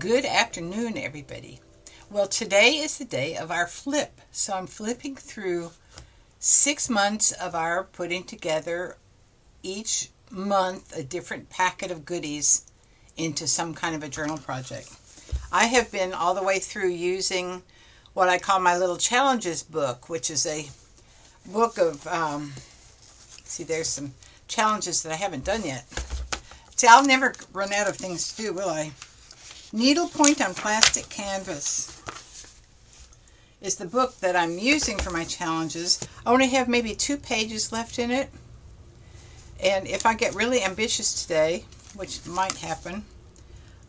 Good afternoon, everybody. Well, today is the day of our flip. So I'm flipping through 6 months of our putting together each month a different packet of goodies into some kind of a journal project. I have been all the way through using what I call my little challenges book, which is a book of, see, there's some challenges that I haven't done yet. See, I'll never run out of things to do, will I? Needlepoint on Plastic Canvas is the book that I'm using for my challenges. I only have maybe 2 pages left in it. And if I get really ambitious today, which might happen,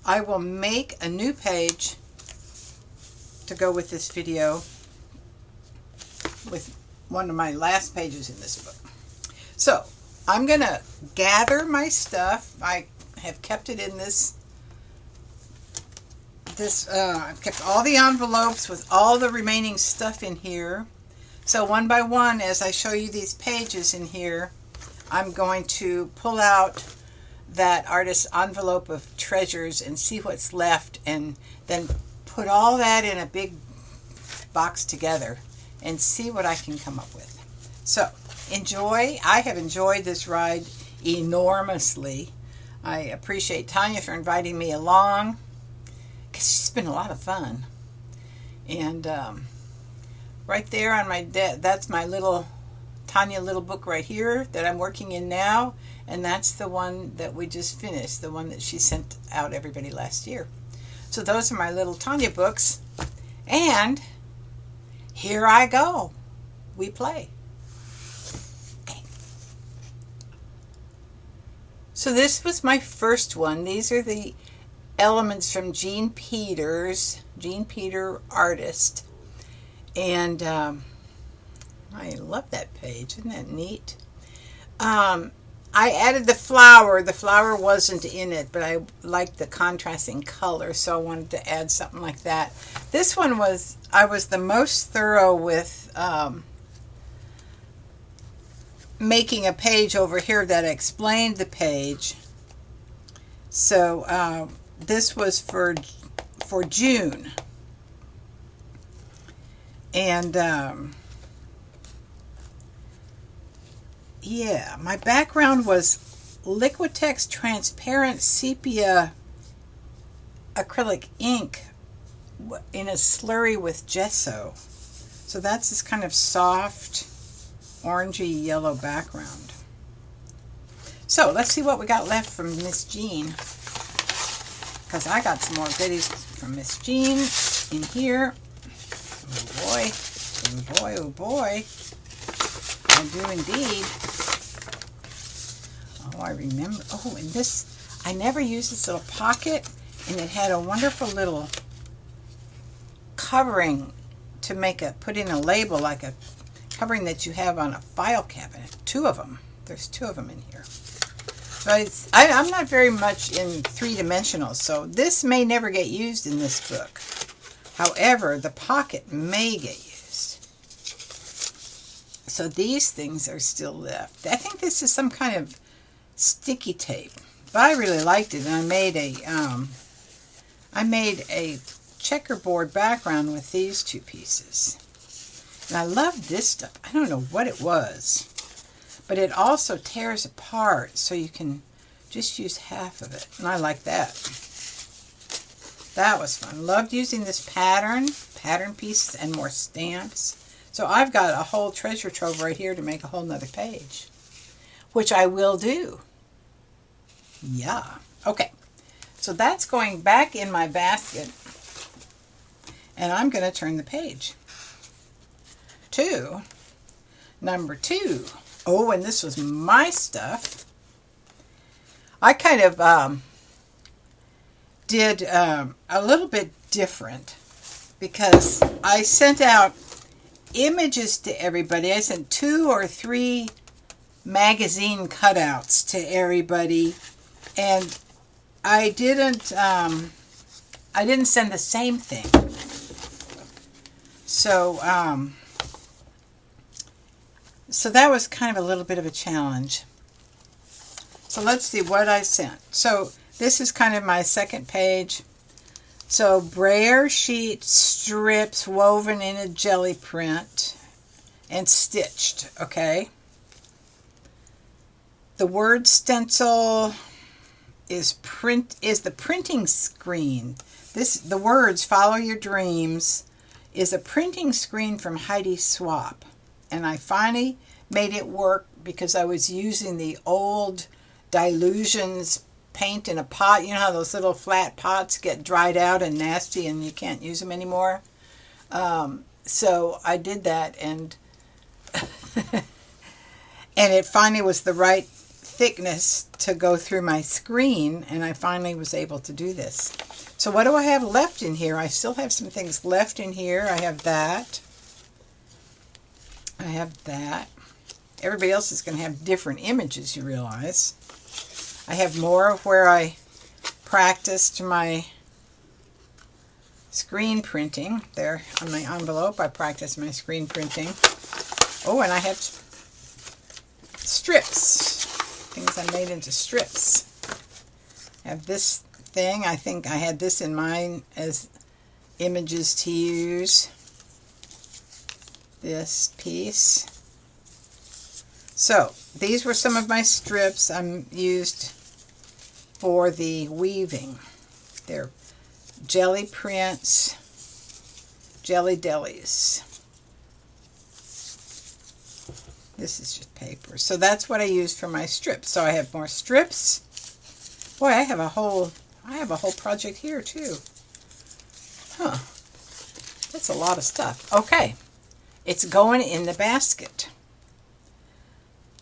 I will make a new page to go with this video with one of my last pages in this book. So I'm going to gather my stuff. I have kept it in I've kept all the envelopes with all the remaining stuff in here. So one by one, as I show you these pages in here, I'm going to pull out that artist's envelope of treasures and see what's left, and then put all that in a big box together and see what I can come up with. So enjoy. I have enjoyed this ride enormously. I appreciate Tanya for inviting me along, because she's been a lot of fun. And right there on my that's my little Tanya little book right here that I'm working in now, and that's the one that we just finished, the one that she sent out everybody last year. So those are my little Tanya books, and here I go. We play. Okay. So this was my first one. These are the elements from Jean Peter Artist, and I love that page. Isn't that neat? I added the flower. The flower wasn't in it, but I liked the contrasting color, so I wanted to add something like that. This one was, I was the most thorough with making a page over here that explained the page. So this was for June, and yeah, my background was Liquitex transparent sepia acrylic ink in a slurry with gesso. So that's this kind of soft orangey yellow background. So let's see what we got left from Miss Jean, because I got some more goodies from Miss Jean in here. Oh boy, oh boy, oh boy. I do indeed. Oh, I remember. Oh, and this, I never used this little pocket, and it had a wonderful little covering to put in a label, like a covering that you have on a file cabinet. 2 of them. There's 2 of them in here. So I'm not very much in 3-dimensional, so this may never get used in this book. However, the pocket may get used. So these things are still left. I think this is some kind of sticky tape, but I really liked it, and I made a checkerboard background with these 2 pieces. And I love this stuff. I don't know what it was, but it also tears apart, so you can just use half of it, and I like that. That was fun. Loved using this pattern pieces, and more stamps. So I've got a whole treasure trove right here to make a whole nother page, which I will do. Yeah. Okay. So that's going back in my basket, and I'm going to turn the page to number 2. Oh, and this was my stuff. I kind of did a little bit different, because I sent out images to everybody. I sent 2 or 3 magazine cutouts to everybody, and I didn't send the same thing. So so that was kind of a little bit of a challenge. So let's see what I sent. So this is kind of my second page. So brayer sheet strips woven in a jelly print and stitched, okay? The word stencil is the printing screen. The words "Follow Your Dreams" is a printing screen from Heidi Swapp, and I finally made it work because I was using the old Dilutions paint in a pot. You know how those little flat pots get dried out and nasty and you can't use them anymore? So I did that, and and it finally was the right thickness to go through my screen, and I finally was able to do this. So what do I have left in here? I still have some things left in here. I have that. I have that. Everybody else is going to have different images, you realize. I have more of where I practiced my screen printing. There on my envelope, I practiced my screen printing. Oh, and I have strips. Things I made into strips. I have this thing. I think I had this in mind as images to use. This piece. So, these were some of my strips I used for the weaving. They're jelly prints, jelly delis. This is just paper. So that's what I used for my strips. So I have more strips. Boy, I have a whole project here too. Huh. That's a lot of stuff. Okay. It's going in the basket.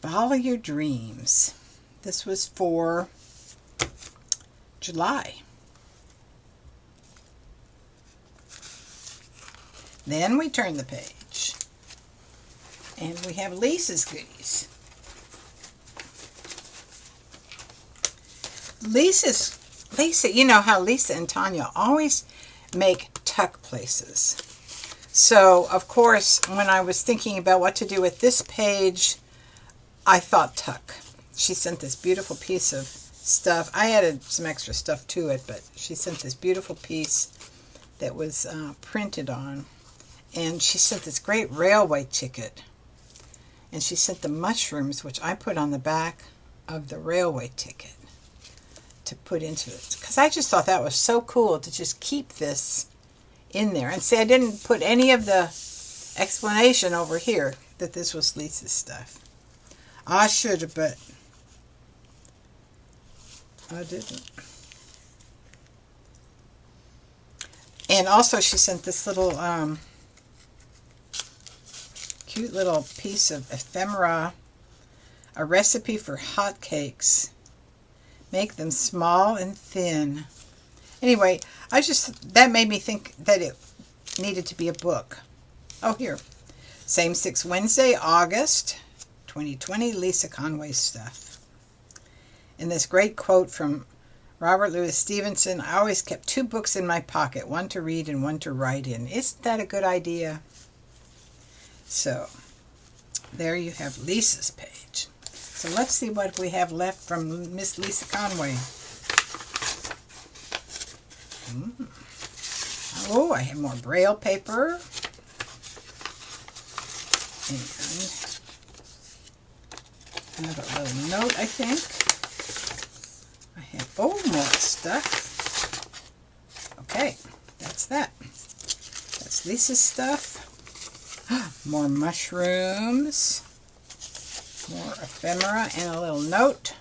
Follow Your Dreams. This was for July. Then we turn the page. And we have Lisa's goodies. Lisa, you know how Lisa and Tanya always make tuck places. So, of course, when I was thinking about what to do with this page, I thought tuck. She sent this beautiful piece of stuff. I added some extra stuff to it, but she sent this beautiful piece that was printed on. And she sent this great railway ticket. And she sent the mushrooms, which I put on the back of the railway ticket to put into it. Because I just thought that was so cool to just keep this in there. And see, I didn't put any of the explanation over here that this was Lisa's stuff. I should have, but I didn't. And also she sent this little cute little piece of ephemera, a recipe for hotcakes. Make them small and thin. Anyway, that made me think that it needed to be a book. Oh, here. Same6 Wednesday, August 2020, Lisa Conway stuff. And this great quote from Robert Louis Stevenson: I always kept 2 books in my pocket, one to read and one to write in. Isn't that a good idea? So, there you have Lisa's page. So let's see what we have left from Miss Lisa Conway. Oh, I have more Braille paper. And another little note, I think. I have, more stuff. Okay, that's that. That's Lisa's stuff. More mushrooms. More ephemera and a little note.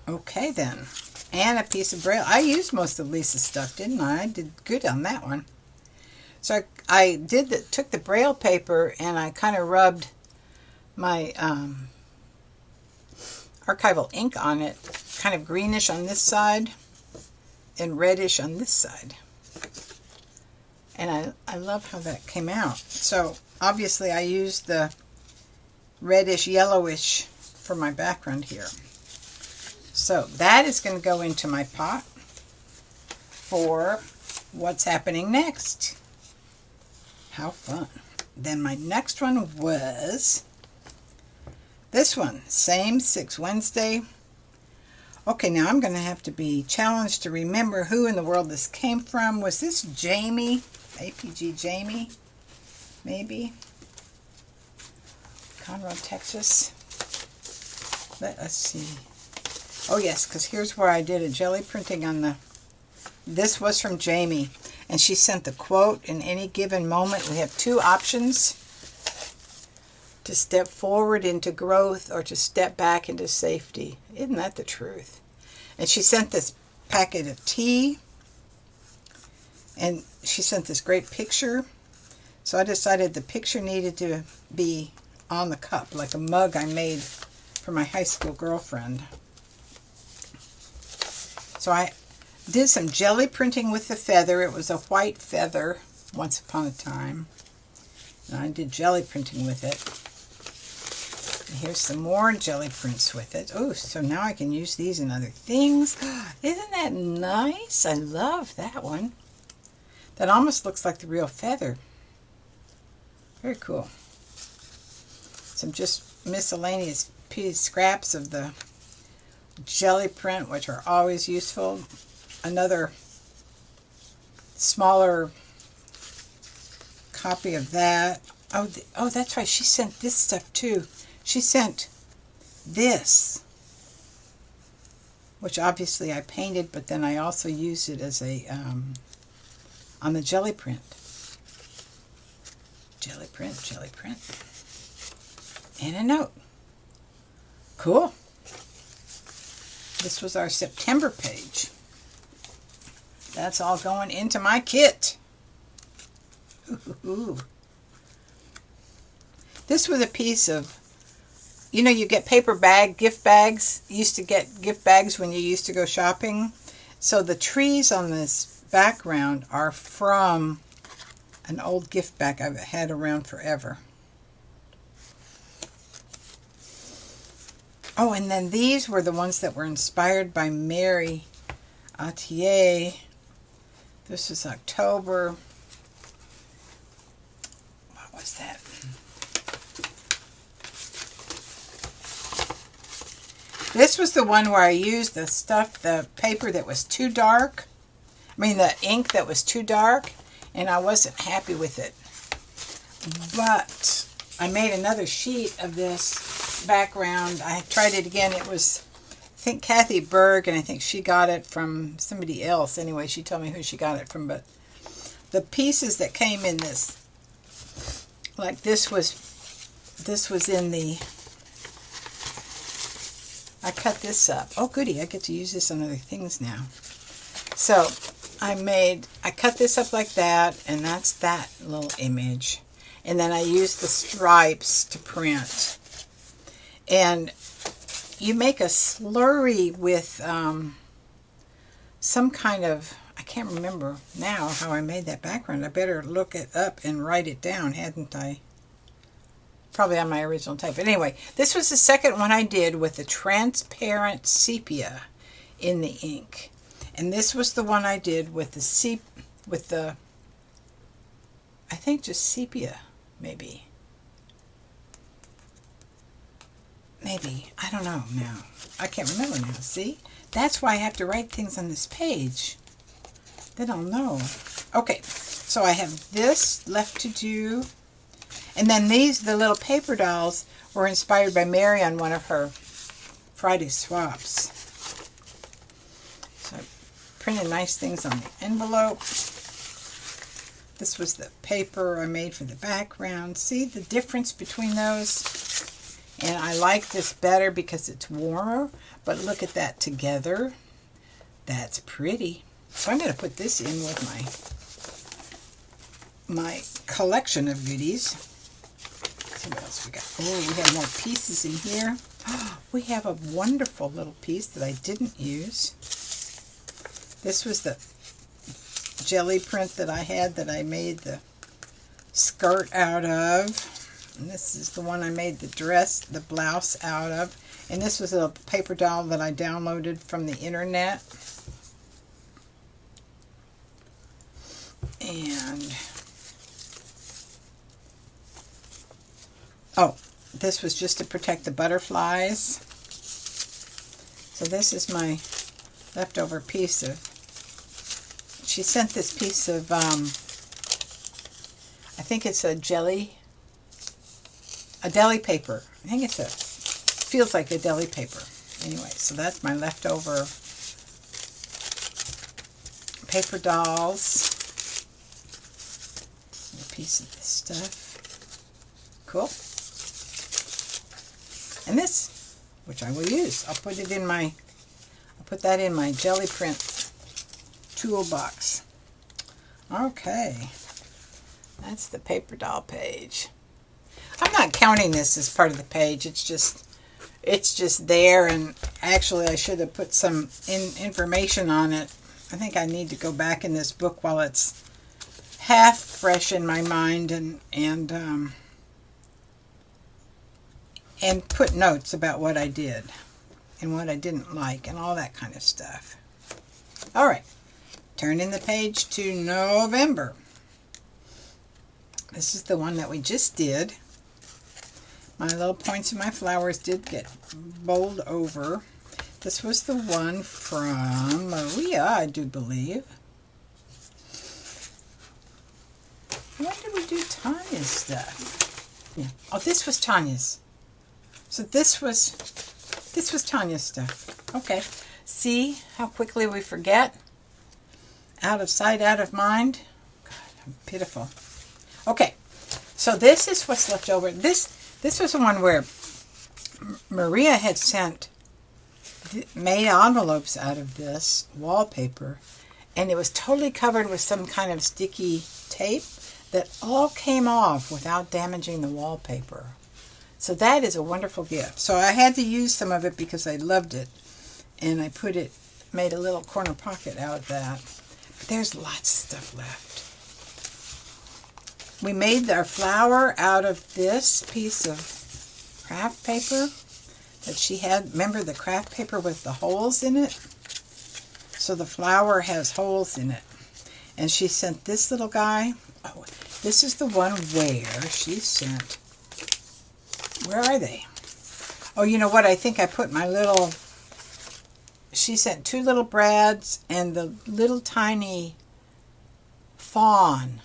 Okay then. And a piece of Braille. I used most of Lisa's stuff, didn't I? I did good on that one. So I took the Braille paper and I kind of rubbed my archival ink on it, kind of greenish on this side and reddish on this side. And I love how that came out. So obviously I used the reddish yellowish for my background here. So that is going to go into my pot for what's happening next. How fun. Then my next one was this one, Same6 Wednesday, Okay, now I'm going to have to be challenged to remember who in the world this came from. Was this Jamie? APG Jamie? Maybe? Conroe, Texas. Let us see. Oh yes, because here's where I did a jelly printing on the... This was from Jamie. And she sent the quote, in any given moment we have two options: to step forward into growth or to step back into safety. Isn't that the truth? And she sent this packet of tea, and she sent this great picture. So I decided the picture needed to be on the cup, like a mug I made for my high school girlfriend. So I did some jelly printing with the feather. It was a white feather once upon a time. And I did jelly printing with it. And here's some more jelly prints with it. Oh, so now I can use these in other things. Isn't that nice? I love that one. That almost looks like the real feather. Very cool. Some just miscellaneous scraps of the jelly print, which are always useful. Another smaller copy of that. Oh, that's right. She sent this stuff too. She sent this, which obviously I painted, but then I also used it as a on the jelly print. Jelly print, and a note. Cool. This was our September page. That's all going into my kit. Ooh. This was a piece of, you know, you get paper bag, gift bags. You used to get gift bags when you used to go shopping. So the trees on this background are from an old gift bag I've had around forever. Oh, and then these were the ones that were inspired by Mary Attier. This was October. What was that? This was the one where I used the paper that was too dark. I mean, the ink that was too dark, and I wasn't happy with it. But I made another sheet of this background. I tried it again. It was, I think, Kathy Berg, and I think she got it from somebody else. Anyway, she told me who she got it from. But the pieces that came in this, like this was in the, I cut this up. Oh, goody, I get to use this on other things now. So I cut this up like that, and that's that little image. And then I used the stripes to print. And you make a slurry with some kind of, I can't remember now how I made that background. I better look it up and write it down, hadn't I? Probably on my original type. But anyway, this was the second one I did with the transparent sepia in the ink. And this was the one I did with the I think just sepia, maybe. Maybe. I don't know now. I can't remember now. See? That's why I have to write things on this page. Then I'll know. Okay. So I have this left to do. And then these, the little paper dolls, were inspired by Mary on one of her Friday swaps. So I printed nice things on the envelope. This was the paper I made for the background. See the difference between those? And I like this better because it's warmer. But look at that together. That's pretty. So I'm going to put this in with my collection of goodies. Let's see what else we got. Oh, we have more pieces in here. We have a wonderful little piece that I didn't use. This was the jelly print that I had that I made the skirt out of. And this is the one I made the dress, the blouse out of. And this was a paper doll that I downloaded from the internet. And oh, this was just to protect the butterflies. So this is my leftover piece of, she sent this piece of, I think it's a deli paper. I think it's feels like a deli paper. Anyway, so that's my leftover paper dolls. A piece of this stuff. Cool. And this, which I will use. I'll put that in my jelly print toolbox. Okay. That's the paper doll page. I'm not counting this as part of the page. It's just there, and actually I should have put some information on it. I think I need to go back in this book while it's half fresh in my mind and put notes about what I did and what I didn't like and all that kind of stuff. All right, turning the page to November. This is the one that we just did. My little points of my flowers did get bowled over. This was the one from Maria, I do believe. When did we do Tanya's stuff? Yeah. Oh, this was Tanya's. So this was Tanya's stuff. Okay. See how quickly we forget? Out of sight, out of mind. God, I'm pitiful. Okay. So this is what's left over. This was the one where Maria had made envelopes out of this wallpaper, and it was totally covered with some kind of sticky tape that all came off without damaging the wallpaper. So that is a wonderful gift. So I had to use some of it because I loved it, and I made a little corner pocket out of that. But there's lots of stuff left. We made our flower out of this piece of craft paper that she had. Remember the craft paper with the holes in it? So the flower has holes in it. And she sent this little guy. Oh, this is the one where she sent. Where are they? Oh, you know what? I think I put my little. She sent two little brads and the little tiny fawn.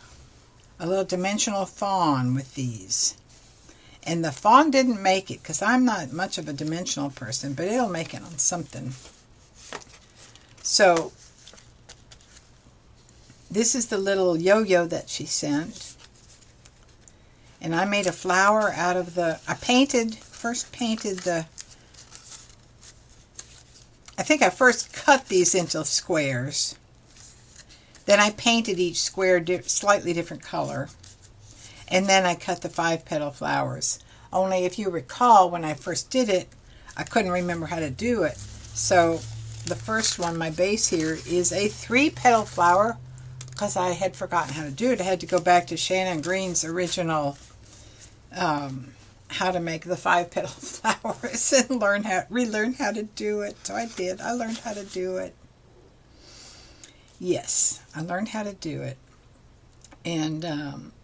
A little dimensional fawn with these. And the fawn didn't make it because I'm not much of a dimensional person, but it'll make it on something. So this is the little yo-yo that she sent. And I made a flower out of the, I first painted the, I think I first cut these into squares. Then I painted each square slightly different color. And then I cut the 5-petal flowers. Only if you recall, when I first did it, I couldn't remember how to do it. So the first one, my base here, is a 3-petal flower because I had forgotten how to do it. I had to go back to Shannon Green's original how to make the 5-petal flowers and relearn how to do it. So I did. I learned how to do it. Yes, I learned how to do it. And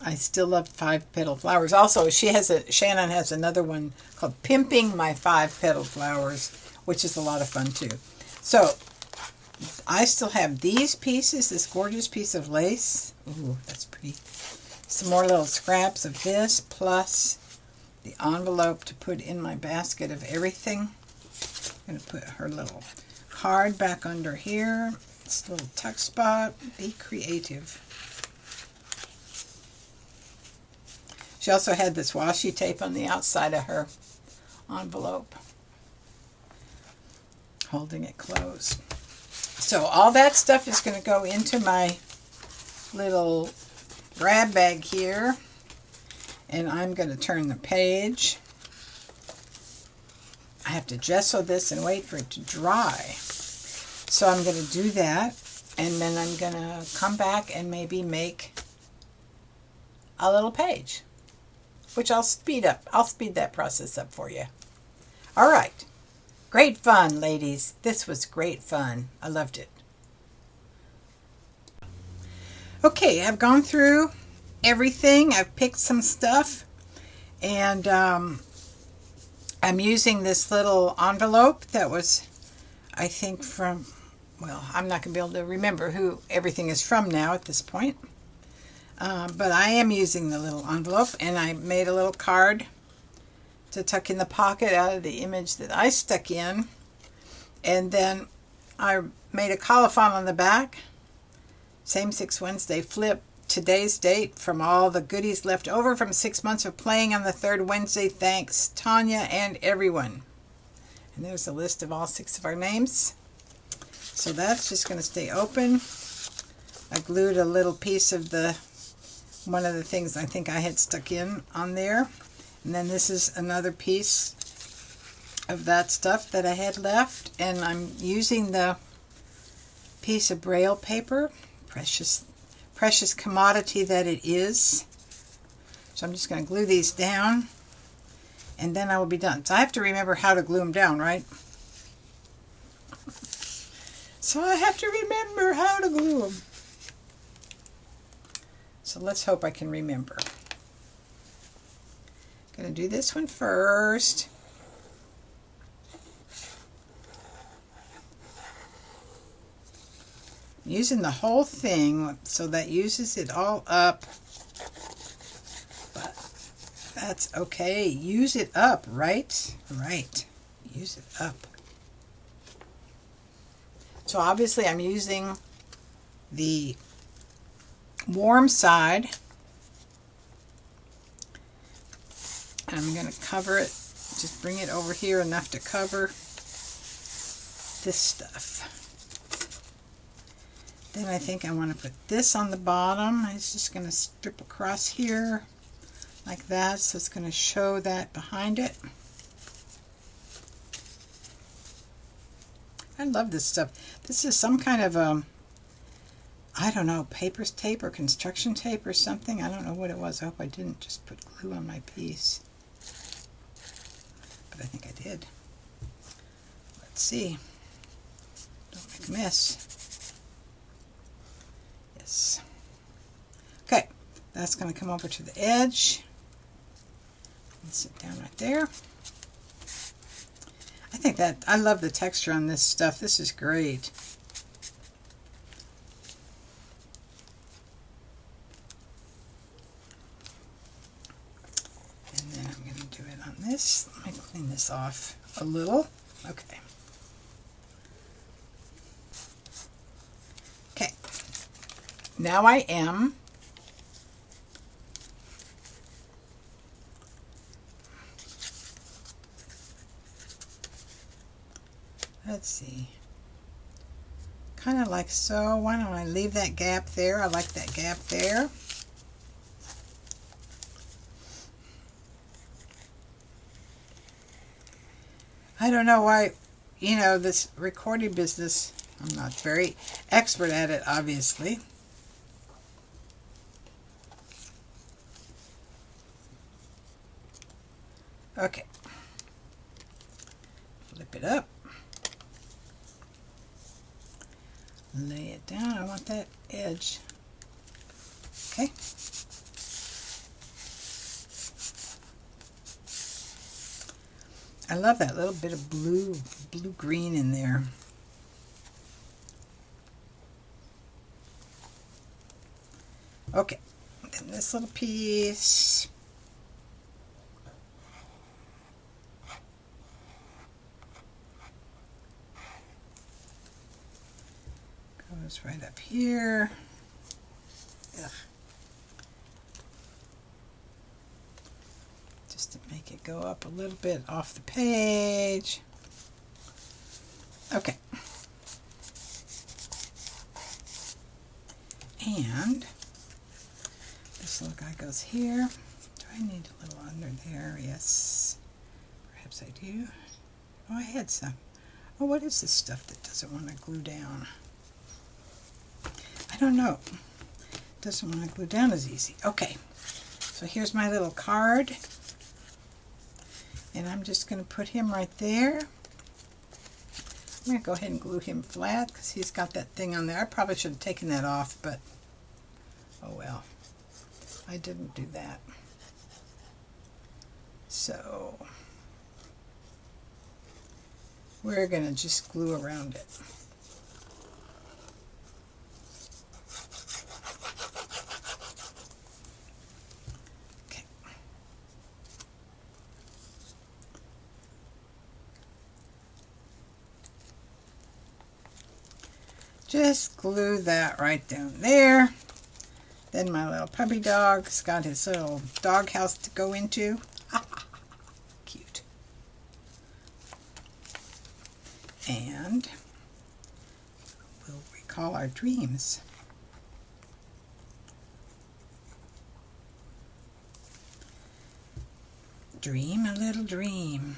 I still love 5-petal flowers. Also, Shannon has another one called Pimping My 5-Petal Flowers, which is a lot of fun too. So I still have these pieces, this gorgeous piece of lace. Ooh, that's pretty. Some more little scraps of this, plus the envelope to put in my basket of everything. I'm going to put her little card back under here. This little tuck spot. Be creative. She also had this washi tape on the outside of her envelope, holding it closed. So all that stuff is going to go into my little grab bag here, and I'm going to turn the page. I have to gesso this and wait for it to dry. So I'm going to do that, and then I'm going to come back and maybe make a little page, which I'll speed up. I'll speed that process up for you. All right. Great fun, ladies. This was great fun. I loved it. Okay, I've gone through everything. I've picked some stuff, and I'm using this little envelope that was I think from, well, I'm not going to be able to remember who everything is from now at this point. But I am using the little envelope, and I made a little card to tuck in the pocket out of the image that I stuck in. And then I made a colophon on the back. Same6 Wed Flip. Today's date from all the goodies left over from 6 months of playing on the third Wednesday. Thanks, Tanya and everyone. And there's a list of all 6 of our names. So that's just going to stay open. I glued a little piece of one of the things I think I had stuck in on there. And then this is another piece of that stuff that I had left. And I'm using the piece of Braille paper, precious commodity that it is. So I'm just going to glue these down, and then I will be done. So I have to remember how to glue them down, right? So I have to remember how to glue them. So let's hope I can remember. Going to do this one first. Using the whole thing, so that uses it all up. But that's okay. Use it up, right? Right. Use it up. So obviously I'm using the warm side. And I'm going to cover it. Just bring it over here enough to cover this stuff. Then I think I want to put this on the bottom. I'm just going to strip across here like that, so it's going to show that behind it. I love this stuff. This is some kind of I don't know, paper's tape or construction tape or something. I don't know what it was. I hope I didn't just put glue on my piece. But I think I did. Let's see. Don't make a mess. Okay, that's going to come over to the edge and sit down right there. I think that, I love the texture on this stuff. This is great. And then I'm going to do it on this. Let me clean this off a little. Okay. Okay. Now I am let's see, kind of like so. Why don't I leave that gap there? I like that gap there. I don't know why, you know, this recording business, I'm not very expert at it, obviously. Okay. Flip it up. Lay it down. I want that edge. Okay. I love that little bit of blue-green in there. Okay. Then this little piece. Goes right up here. Ugh. Just to make it go up a little bit off the page. Okay. And this little guy goes here. Do I need a little under there? Yes. Perhaps I do. Oh, I had some. Oh, what is this stuff that doesn't want to glue down? I don't know. It doesn't want to glue down as easy. Okay. So here's my little card. And I'm just going to put him right there. I'm going to go ahead and glue him flat because he's got that thing on there. I probably should have taken that off, but oh well. I didn't do that. So we're going to just glue around it. Okay. Just glue that right down there. Then my little puppy dog's got his little dog house to go into. Cute. And we'll recall our dreams. Dream a little dream.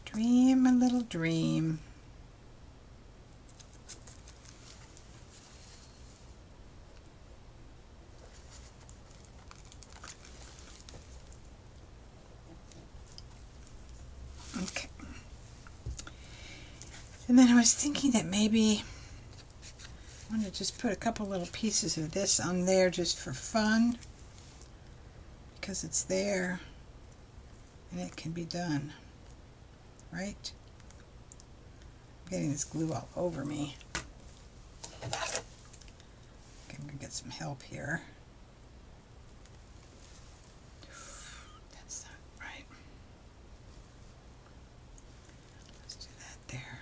Dream a little dream. Okay. And then I was thinking that maybe I'm going to just put a couple little pieces of this on there just for fun, because it's there and it can be done, right? I'm getting this glue all over me. Okay, I'm going to get some help here. That's not right. Let's do that there.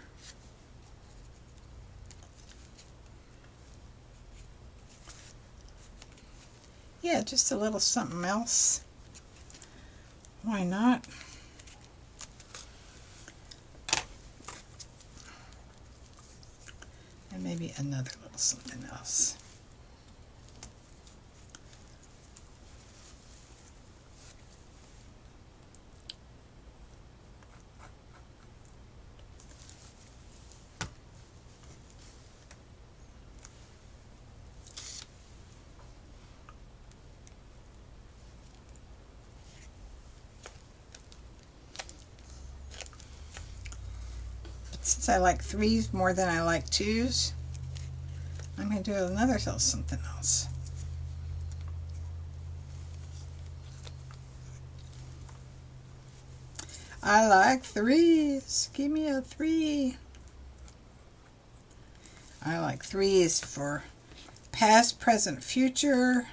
Yeah, just a little something else. Why not? And maybe another little something else. Since I like threes more than I like twos, I'm going to do another little something else. I like threes. Give me a 3. I like threes for past, present, future,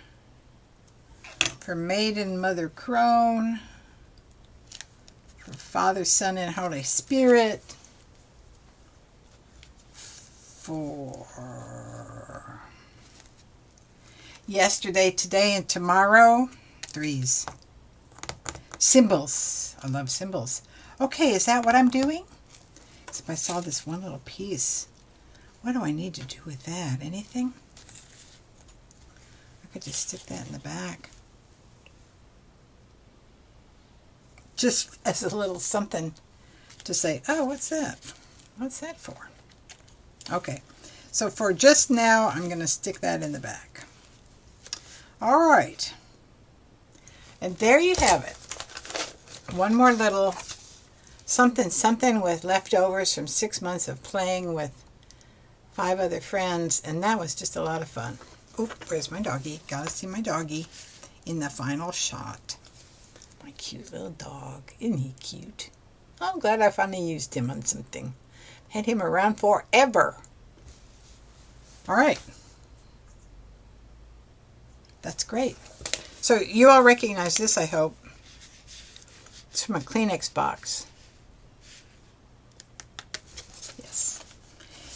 for maiden, mother, crone, for Father, Son, and Holy Spirit, for yesterday, today, and tomorrow. Threes. Symbols. I love symbols. Okay, is that what I'm doing? Except I saw this one little piece. What do I need to do with that? Anything? I could just stick that in the back. Just as a little something to say, oh, what's that? What's that for? Okay, so for just now, I'm going to stick that in the back. All right. And there you have it. One more little something with leftovers from 6 months of playing with 5 other friends, and that was just a lot of fun. Oop, where's my doggy? Gotta see my doggy in the final shot. My cute little dog. Isn't he cute? I'm glad I finally used him on something. Had him around forever. All right. That's great. So you all recognize this, I hope. It's from a Kleenex box. Yes.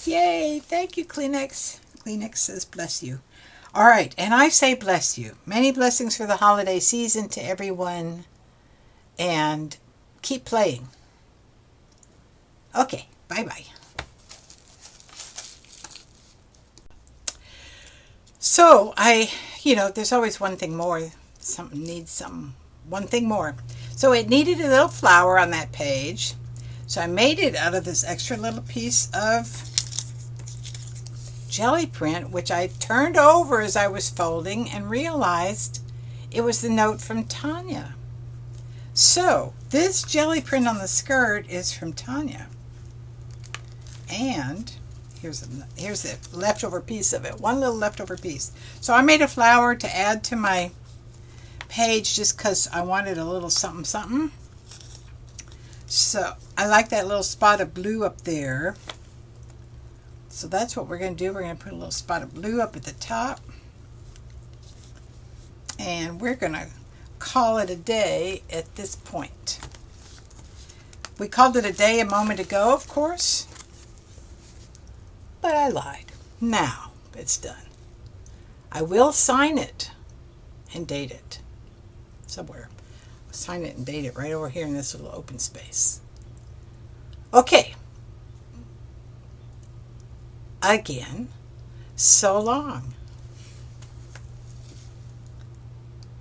Yay! Thank you, Kleenex. Kleenex says bless you. All right, and I say bless you. Many blessings for the holiday season to everyone. And keep playing. Okay, bye-bye. So there's always one thing more. Something needs one thing more. So it needed a little flower on that page. So I made it out of this extra little piece of jelly print, which I turned over as I was folding and realized it was the note from Tanya. So this jelly print on the skirt is from Tanya. And here's the leftover piece of it. One little leftover piece. So I made a flower to add to my page just because I wanted a little something something. So I like that little spot of blue up there. So that's what we're going to do. We're going to put a little spot of blue up at the top. And we're going to call it a day at this point. We called it a day a moment ago, of course. But I lied. Now it's done. I will sign it and date it somewhere. I'll sign it and date it right over here in this little open space. Okay. Again, so long.